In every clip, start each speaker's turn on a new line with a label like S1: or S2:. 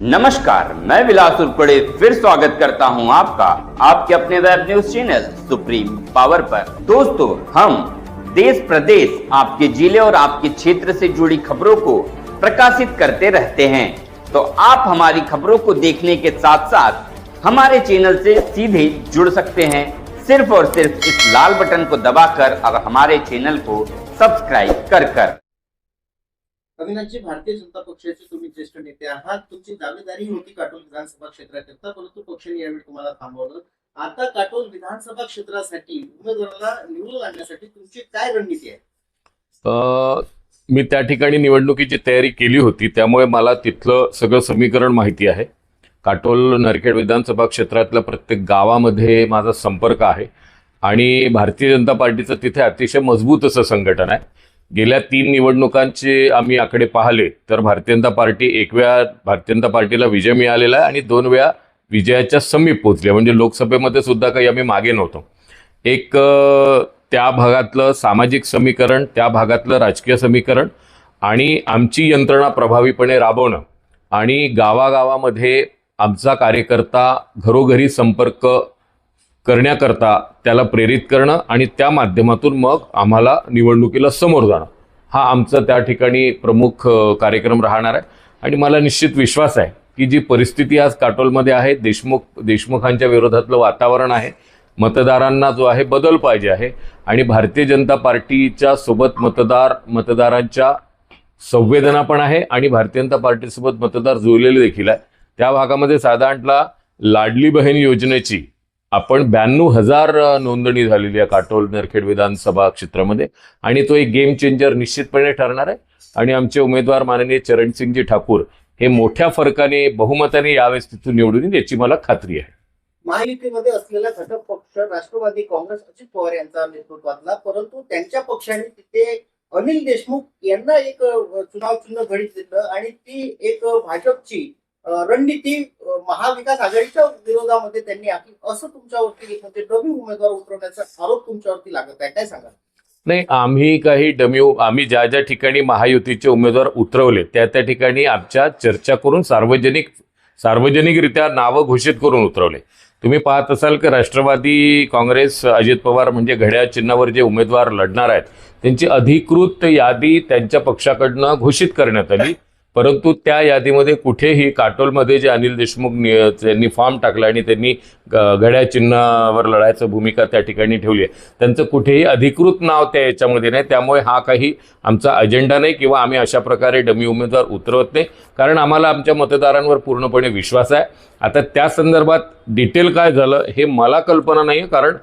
S1: नमस्कार, मैं विलास उर्पड़े फिर स्वागत करता हूं आपका आपके अपने web news channel Supreme Power पर। दोस्तों, हम देश प्रदेश, आपके जिले और आपके क्षेत्र से जुड़ी खबरों को प्रकाशित करते रहते हैं। तो आप हमारी खबरों को देखने के साथ साथ हमारे चैनल से सीधे जुड़ सकते हैं, सिर्फ और सिर्फ इस लाल बटन को दबाकर और हमारे चैनल को सब्सक्राइब कर।
S2: अविनाशजी, भारतीय जनता पक्षाचे तुम्ही ज्येष्ठ नेते आहात. तुमची दावेदारी होती काटोल विधानसभा क्षेत्राकरता, परंतु पक्षाने यावेळी तुम्हाला थांबवलं. आता काटोल विधानसभा क्षेत्रासाठी उमेदवाराला निवडून आणण्यासाठी तुमची काय रणनीती आहे?
S3: मी त्या ठिकाणी निवडणुकीची तयारी केली होती, त्यामुळे मला तिथलं सगळं समीकरण माहिती आहे. काटोल नरखेड विधानसभा क्षेत्रातल्या प्रत्येक गावामध्ये माझा संपर्क आहे आणि भारतीय जनता पार्टीचं तिथे अतिशय मजबूत असं संघटन आहे. गेल्या 3 निवडणुकांचे आम्ही आकडे पाहिले तर भारतीय जनता पार्टी एक वेळा भारतीय जनता पार्टीला विजय मिळालेला आहे आणि 2 वेळा विजयाच्या समीप पोहोचले. म्हणजे लोकसभेमध्ये सुद्धा काही आम्ही मागे नव्हतो. एक त्या भागातलं सामाजिक समीकरण, त्या भागातलं राजकीय समीकरण आणि आमची यंत्रणा प्रभावीपणे राबवणं आणि गावागावामध्ये आमचा कार्यकर्ता घरोघरी संपर्क करण्याकरता त्याला प्रेरित करणं आणि त्या माध्यमातून मग आम्हाला निवडणुकीला समोर जाणं, हा आमचा त्या ठिकाणी प्रमुख कार्यक्रम राहणार आहे. आणि मला निश्चित विश्वास आहे की जी परिस्थिती आज काटोलमध्ये आहे, देशमुखांच्या विरोधातलं वातावरण आहे, मतदारांना जो आहे बदल पाहिजे आहे आणि भारतीय जनता पार्टीच्या सोबत मतदारांच्या संवेदना पण आहे आणि भारतीय जनता पार्टीसोबत मतदार जुळलेले देखील आहे. त्या भागामध्ये साधारणतः लाडली बहीण योजनेची आपण 92,000 नोंदणी झालेली आहे काटोल नरखेड विधानसभा क्षेत्रामध्ये आणि तो एक गेम चेंजर निश्चितपणे ठरणार आहे. आणि आमचे उमेदवार माननीय चरणसिंगजी ठाकूर हे मोठ्या फरकाने बहुमताने यावेळेस तिथून निवडून येईल याची मला खात्री आहे.
S2: महायुतीमध्ये असलेला घटक पक्ष राष्ट्रवादी काँग्रेस अजित पवार यांचा नेतृत्वातला, परंतु त्यांच्या पक्षाने तिथे अनिल देशमुख यांना एक चुनाव चिन्ह घडीत दिलं आणि ती एक भाजपची रणनीती महाविकास आघाडीच्या विरोधामध्ये त्यांनी आखली, असं तुमच्यावरती म्हणजे डमी उमेदवार उतरवण्याचा आरोप तुमच्यावरती लागत आहे. काय सांगा?
S3: नाही, आम्ही काही आम्ही ज्या ज्या ठिकाणी महायुतीचे उमेदवार उतरवले त्या ठिकाणी आमच्या चर्चा करून सार्वजनिकरित्या नावं घोषित करून उतरवले. तुम्ही पाहत असाल की राष्ट्रवादी काँग्रेस अजित पवार म्हणजे घड्याळ चिन्हावर जे उमेदवार लढणार आहेत त्यांची अधिकृत यादी त्यांच्या पक्षाकडनं घोषित करण्यात आली, परंतु त्या यादीमध्ये कुठेही काटोलमध्ये जे अनिल देशमुख त्यांनी फॉर्म टाकला आणि त्यांनी घड्याळ चिन्हावर लढायचं भूमिका त्या ठिकाणी ठेवली आहे, त्यांचं कुठेही अधिकृत नाव त्या याच्यामध्ये नाही. त्यामुळे हा काही आमचा अजेंडा नाही किंवा आम्ही अशा प्रकारे डमी उमेदवार उतरवत नाही, कारण आम्हाला आमच्या मतदारांवर पूर्णपणे विश्वास आहे. आता त्या संदर्भात डिटेल काय झालं हे मला कल्पना नाही, कारण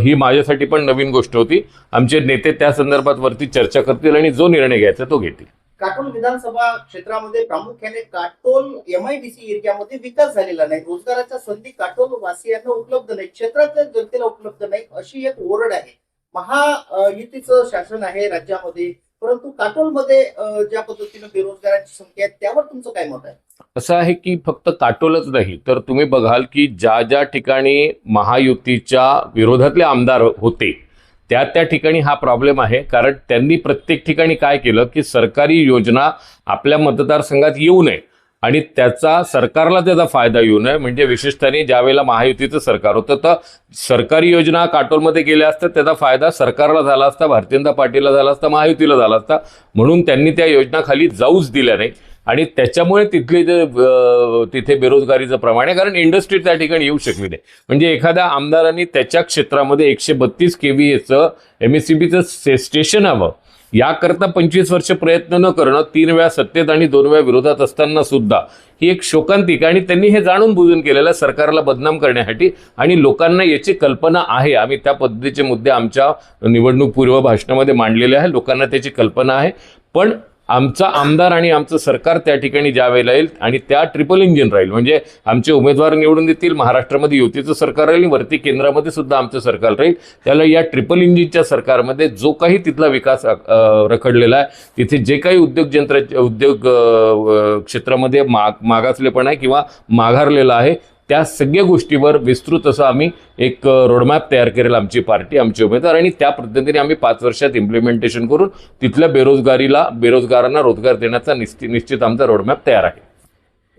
S3: ही माझ्यासाठी पण नवीन गोष्ट होती. आमचे नेते त्या संदर्भात वरती चर्चा करतील आणि जो निर्णय घ्यायचा तो घेतील.
S2: काटोल विधानसभा क्षेत्रामध्ये प्रामुख्याने काटोल MIDC एरियामध्ये विकास झालेला नाही, रोजगाराच्या संधी काटोल वासियांना उपलब्ध नाही, क्षेत्रातल्या जनतेला उपलब्ध नाही, अशी एक ओरड आहे. महायुतीचं शासन आहे राज्यामध्ये, परंतु काटोलमध्ये ज्या पद्धतीने बेरोजगारांची संख्या आहे त्यावर तुमचं काय मत आहे?
S3: असं आहे की फक्त काटोलच नाही तर तुम्ही बघाल की ज्या ज्या ठिकाणी महायुतीच्या विरोधातले आमदार होते त्या ठिकाणी हा प्रॉब्लेम आहे. कारण त्यांनी प्रत्येक ठिकाणी काय केलं की सरकारी योजना आपल्या मतदारसंघात येऊ नये आणि सरकारला त्याचा फायदा येऊ नये. म्हणजे विशेषतः ज्यावेळेला महायुतीचं सरकार होतं तर सरकारी योजना काटोलमध्ये गेल्या असतात, त्याचा फायदा सरकारला झाला असता, भारतीय जनता पार्टीला झाला असता, महायुतीला झाला असता, म्हणून त्यांनी त्या योजना खाली जाऊच दिल्या नाही आणि त्याच्यामुळे तिथे बेरोजगारीचं प्रमाण आहे. कारण इंडस्ट्री त्या ठिकाणी येऊ शकली नाही. म्हणजे एखाद्या आमदारांनी त्याच्या क्षेत्रामध्ये 132 kVAचं MSCBचं स्टेशन हवं याकरता 25 वर्ष प्रयत्न न करणं, 3 वेळा सत्तेत आणि 2 वेळा विरोधात असताना सुद्धा ही एक शोकांतिक आणि त्यांनी हे जाणून बुजून केलेलं सरकारला बदनाम करण्यासाठी. आणि लोकांना याची कल्पना आहे, आम्ही त्या पद्धतीचे मुद्दे आमच्या निवडणूक पूर्व भाषणामध्ये मांडलेले आहे, लोकांना त्याची कल्पना आहे. पण आमचा आमदार आणि आमचं सरकार त्या ठिकाणी ज्या वेळेला येईल आणि त्या ट्रिपल इंजिन राहील, म्हणजे आमचे उमेदवार निवडून देतील, महाराष्ट्रामध्ये युतीचं सरकार राहील, वरती केंद्रामध्ये सुद्धा आमचं सरकार राहील. त्याला या ट्रिपल इंजिनच्या सरकारमध्ये जो काही तिथला विकास रखडलेला आहे, तिथे जे काही उद्योग क्षेत्रामध्ये मागासलेपण आहे किंवा माघारलेला आहे त्या सगळ्या गोष्टीवर विस्तृत असं आम्ही एक रोडमॅप तयार करेल आमची पार्टी, आमचे उमेदवार, आणि त्या पद्धतीने आम्ही 5 वर्षात इम्प्लिमेंटेशन करून तिथल्या बेरोजगारांना रोजगार देण्याचा निश्चित आमचा रोडमॅप तयार आहे.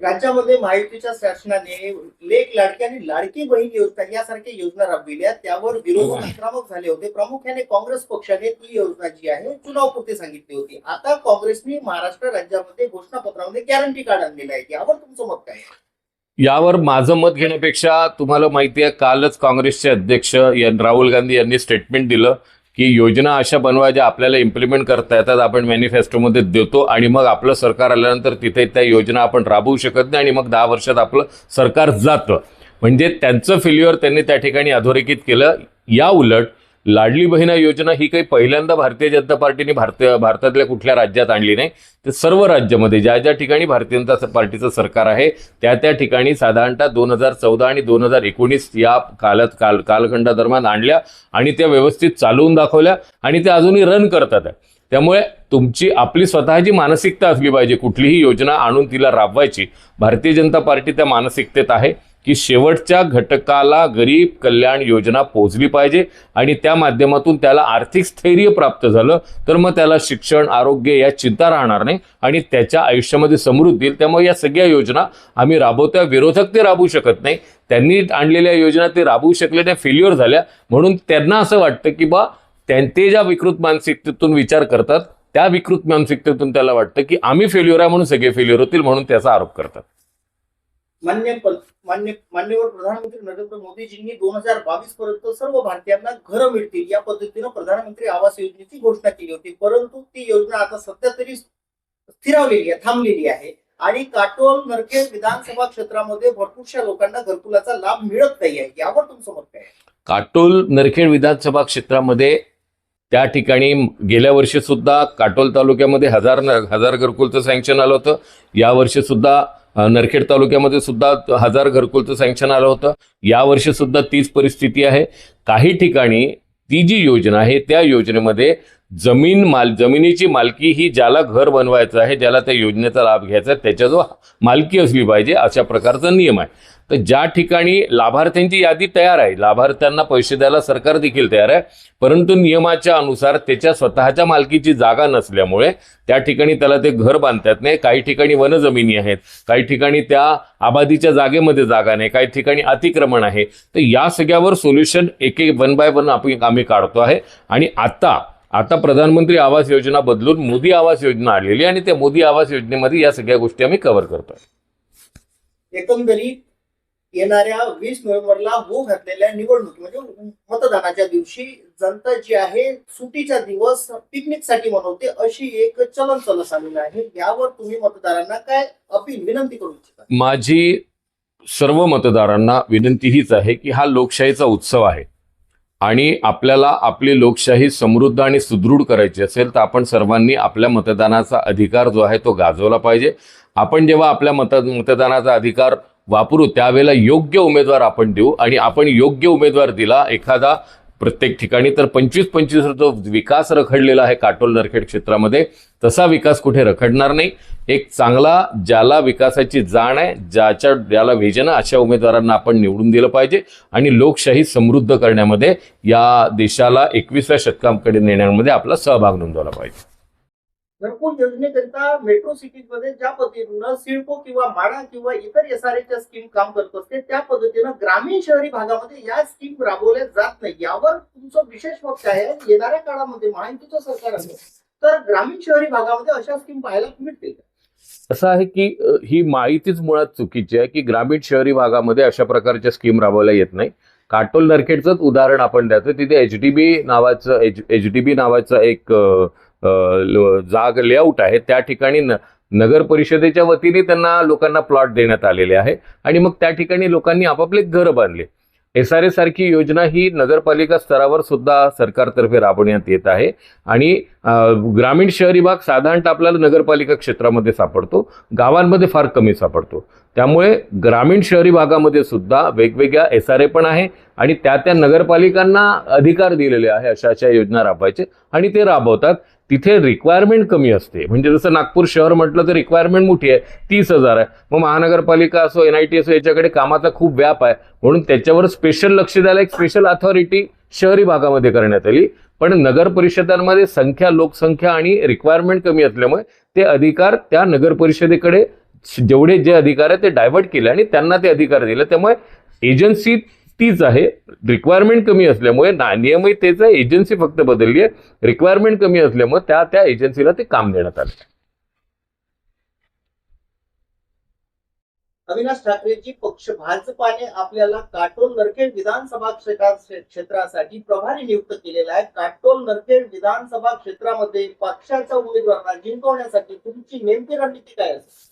S2: राज्यामध्ये महायुतीच्या शासनाने लेक लाडकी आणि लाडकी बहीण योजना यासारख्या योजना राबविल्या, त्यावर विरोधक आक्रमक झाले होते. प्रामुख्याने काँग्रेस पक्षाने ती योजना जी आहे चुनावपुरती सांगितली होती. आता काँग्रेसने महाराष्ट्र राज्यामध्ये घोषणापत्रामध्ये गॅरंटी कार्ड आणलेलं आहे. यावर तुमचं मत काय आहे?
S3: यावर माझं मत घेण्यापेक्षा तुम्हाला माहिती आहे, कालच काँग्रेसचे अध्यक्ष राहुल गांधी यांनी स्टेटमेंट दिलं की योजना अशा बनवा ज्या आपल्याला इम्प्लिमेंट करता येतात, आपण मॅनिफेस्टोमध्ये देतो आणि मग आपलं सरकार आल्यानंतर तिथे त्या योजना आपण राबवू शकत नाही आणि मग 10 वर्षात आपलं सरकार जातं. म्हणजे त्यांचं फेल्युअर त्यांनी त्या ठिकाणी अधोरेखित केलं. या उलट लाडली बहिणा योजना ही काही पहिल्यांदा भारतीय जनता पार्टीने भारतातल्या कुठल्या राज्यात आणली नाही. ते सर्व राज्यामध्ये ज्या ज्या ठिकाणी भारतीय जनता पार्टीचं सरकार आहे त्या ठिकाणी साधारणतः 2014 आणि 2019 या कालखंडादरम्यान आणल्या आणि त्या व्यवस्थित चालवून दाखवल्या आणि त्या अजूनही रन करतात आहे. त्यामुळे तुमची आपली स्वतःची मानसिकता असली पाहिजे कुठलीही योजना आणून तिला राबवायची. भारतीय जनता पार्टी त्या मानसिकतेत आहे की शेवटच्या घटकाला गरीब कल्याण योजना पोहोचली पाहिजे आणि त्या माध्यमातून त्याला आर्थिक स्थैर्य प्राप्त झालं तर मग त्याला शिक्षण, आरोग्य या चिंता राहणार नाही आणि त्याच्या आयुष्यामध्ये समृद्धी येईल. त्यामुळे या सगळ्या योजना आम्ही राबवतोय. विरोधक ते राबवू शकत नाही. त्यांनी आणलेल्या योजना ते राबवू शकले नाही, फेल्युअर झाल्या. म्हणून त्यांना असं वाटतं की ते ज्या विकृत मानसिकतेतून विचार करतात त्या विकृत मानसिकतेतून त्याला वाटतं की आम्ही फेल्युअर आहे म्हणून सगळे फेल्युअर होतील, म्हणून त्याचा आरोप करतात.
S2: मान्यवर प्रधानमंत्री नरेंद्र मोदीजींनी 2022 पर्यंत सर्व भारतीयांना घरं मिळतील या पद्धतीनं प्रधानमंत्री आवास योजनेची घोषणा केली होती. परंतु ती योजना आता सध्या तरी स्थिरावलेली आहे, थांबलेली आहे आणि काटोल नरखेड विधानसभा क्षेत्रामध्ये भरपूरशा लोकांना घरकुलाचा लाभ मिळत नाही आहे. यावर तुमचं मत काय आहे?
S3: काटोल नरखेड विधानसभा क्षेत्रामध्ये त्या ठिकाणी गेल्या वर्षी सुद्धा काटोल तालुक्यामध्ये हजार घरकुलचं सँक्शन आलं होतं. या वर्षी सुद्धा नरखेड तालुक्यामध्ये सुद्धा 1000 घरकुलचं सँक्शन आलं होतं. यावर्षी सुद्धा तीच परिस्थिती आहे. काही ठिकाणी ती जी योजना आहे त्या योजनेमध्ये जमिनीची मालकी ही ज्याला घर बनवायचं आहे, ज्याला त्या योजनेचा लाभ घ्यायचा आहे त्याच्याजवळ मालकी असली पाहिजे अशा प्रकारचा नियम आहे. तर ज्या ठिकाणी लाभार्थ्यांची यादी तयार आहे, लाभार्थ्यांना पैसे द्यायला सरकार देखील तयार आहे, परंतु नियमाच्या अनुसार त्याच्या स्वतःच्या मालकीची जागा नसल्यामुळे त्या ठिकाणी त्याला ते घर बांधता येत नाही. काही ठिकाणी वनजमिनी आहेत, काही ठिकाणी त्या आबादीच्या जागेमध्ये जागा नाही, काही ठिकाणी अतिक्रमण आहे. तर या सगळ्यावर सोल्युशन एक वन बाय वन आम्ही काढतो आहे. आणि आता प्रधानमंत्री आवास योजना बदलून मोदी आवास योजना आलेली आणि त्या मोदी आवास योजनेमध्ये या सगळ्या गोष्टी आम्ही कव्हर करतोय.
S2: एकंदरीत येणाऱ्या 20 नोव्हेंबरला होऊ घातलेल्या निवडणुकी म्हणजे मतदानाच्या दिवशी जनता जी आहे सुट्टीचा दिवस पिकनिकसाठी मनवते अशी एक चलन आलेलं आहे. यावर तुम्ही मतदारांना काय विनंती करू इच्छिता?
S3: माझी सर्व मतदारांना विनंती हीच आहे की हा लोकशाहीचा उत्सव आहे आणि आपल्याला आपली लोकशाही समृद्ध आणि सुदृढ करायची असेल तर आपण सर्वांनी आपल्या मतदानाचा अधिकार जो आहे तो गाजवला पाहिजे. आपण जेव्हा आपल्या मतदानाचा अधिकार वापरू त्यावेळेला योग्य उमेदवार आपण देऊ आणि आपण योग्य उमेदवार दिला एखादा प्रत्येक ठिकाणी तर 25-25 जो विकास रखडलेला आहे काटोल नरखेड क्षेत्रामध्ये तसा विकास कुठे रखडणार नाही. एक चांगला ज्याला विकासाची जाण आहे, ज्याला व्हिजन आहे अशा उमेदवारांना आपण निवडून दिलं पाहिजे आणि लोकशाही समृद्ध करण्यामध्ये या देशाला 21व्या शतकाकडे नेण्यामध्ये आपला सहभाग नोंदवला पाहिजे.
S2: घरकुल योजनेकरिता मेट्रो सिटीजमध्ये ज्या पद्धतीनं सिडको किंवा माडा किंवा इतर एसआरएच्या स्कीम काम करत असते त्या पद्धतीनं ग्रामीण शहरी भागामध्ये या स्कीम राबवल्या जात नाही. यावर तुमचं विशेष मत काय आहे? येणाऱ्या काळामध्ये महायुतीचं सरकार असेल तर ग्रामीण शहरी भागामध्ये अशा स्कीम पाहायला मिळतील?
S3: असं आहे की ही माहितीच मुळात चुकीची आहे की ग्रामीण शहरी भागामध्ये अशा प्रकारच्या स्कीम राबवल्या येत नाही. काटोल नरखेडचंच उदाहरण आपण द्यायचं. तिथे एचडीबी नावाचं एक जाग लेआउट आहे. त्या ठिकाणी नगर परिषदेच्या वतीने त्यांना लोकांना प्लॉट देण्यात आलेले आहे आणि मग त्या ठिकाणी लोकांनी आपापले घरं बांधले. SRA सारखी योजना ही नगरपालिका स्तरावर सुद्धा सरकारतर्फे राबवण्यात येत आहे आणि ग्रामीण शहरी भाग साधारणतः आपल्याला नगरपालिका क्षेत्रामध्ये सापडतो, गावांमध्ये फार कमी सापडतो. त्यामुळे ग्रामीण शहरी भागामध्ये सुद्धा वेगवेगळ्या SRA पण आहे आणि त्या नगरपालिकांना अधिकार दिलेले आहे अशा योजना राबवायचे आणि ते राबवतात. तिथे रिक्वायरमेंट कमी असते. म्हणजे जसं नागपूर शहर म्हटलं तर रिक्वायरमेंट मोठी आहे, 30,000 आहे. मग महानगरपालिका असो NIT असो याच्याकडे कामाचा खूप व्याप आहे म्हणून त्याच्यावर स्पेशल लक्ष द्यायला एक स्पेशल अथॉरिटी शहरी भागामध्ये करण्यात आली. पण नगर परिषदांमध्ये लोकसंख्या आणि रिक्वायरमेंट कमी असल्यामुळे ते अधिकार त्या नगर परिषदेकडे जेवढे जे अधिकार आहे ते डायव्हर्ट केले आणि त्यांना ते अधिकार दिले. त्यामुळे एजन्सी तीच आहे. रिक्वायरमेंट कमी असल्यामुळे नियमही तेच आहे, एजन्सी फक्त बदलली आहे. रिक्वायरमेंट कमी असल्यामुळे त्या एजन्सीला ते काम देण्यात आलं.
S2: अविनाश ठाकरेंची पक्ष भाजपाने आपल्याला काटोल नरखेड विधानसभा क्षेत्रासाठी प्रभारी नियुक्त केलेला आहे. काटोल नरखेड विधानसभा क्षेत्रामध्ये पक्षाच्या उमेदवारांना जिंकवण्यासाठी तुमची नेमकी रणनीती काय असेल?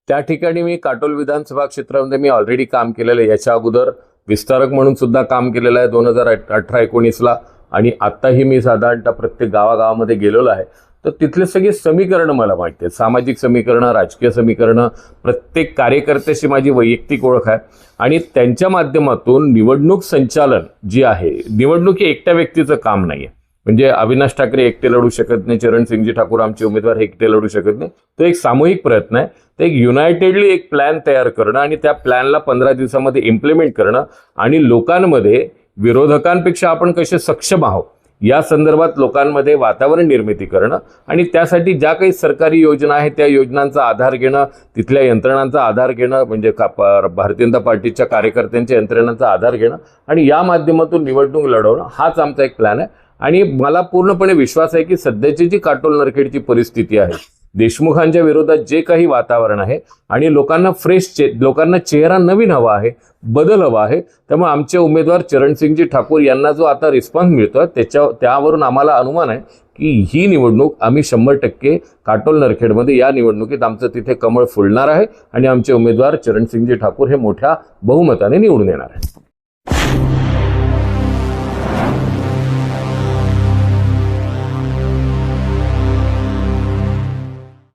S3: त्या ठिकाणी मी काटोल विधानसभा क्षेत्रामध्ये मी ऑलरेडी काम केलेलं आहे. याच्या अगोदर विस्तारक म्हणून सुद्धा काम केलेलं आहे 2018-19ला. आणि आत्ताही मी साधारणतः प्रत्येक गावागावामध्ये गेलेलो आहे. तर तिथले सगळे समीकरणं मला माहिती आहेत, सामाजिक समीकरणं, राजकीय समीकरणं. प्रत्येक कार्यकर्त्याशी माझी वैयक्तिक ओळख आहे आणि त्यांच्या माध्यमातून निवडणूक संचालन जी आहे, निवडणूक ही एकट्या व्यक्तीचं काम नाही आहे. म्हणजे अविनाश ठाकरे एकटे लढू शकत नाही, चरणसिंगजी ठाकूर आमचे उमेदवार हे एकटे लढू शकत नाही. तो एक सामूहिक प्रयत्न आहे. ते एक युनायटेडली एक प्लॅन तयार करणं आणि त्या प्लॅनला 15 दिवसामध्ये इम्प्लिमेंट करणं आणि लोकांमध्ये विरोधकांपेक्षा आपण कसे सक्षम आहोत या संदर्भात लोकांमध्ये वातावरण निर्मिती करणं आणि त्यासाठी ज्या काही सरकारी योजना आहेत त्या योजनांचा आधार घेणं, तिथल्या यंत्रणांचा आधार घेणं, म्हणजे भारतीय जनता पार्टीच्या कार्यकर्त्यांच्या यंत्रणांचा आधार घेणं आणि या माध्यमातून निवडणूक लढवणं हाच आमचा एक प्लॅन आहे. आणि मला पूर्णपणे विश्वास आहे की सध्याची जी काटोल नरखेडची परिस्थिती आहे, देशमुखांच्या विरोधात जे काही वातावरण आहे आणि लोकांना लोकांना चेहरा नवीन हवा आहे, बदल हवा आहे. त्यामुळे आमचे उमेदवार चरणसिंगजी ठाकूर यांना जो आता रिस्पॉन्स मिळतोय त्यावरून आम्हाला अनुमान आहे की ही निवडणूक आम्ही 100% काटोल नरखेडमध्ये या निवडणुकीत आमचं तिथे कमळ फुलणार आहे आणि आमचे उमेदवार चरणसिंगजी ठाकूर हे मोठ्या बहुमताने निवडून येणार आहे.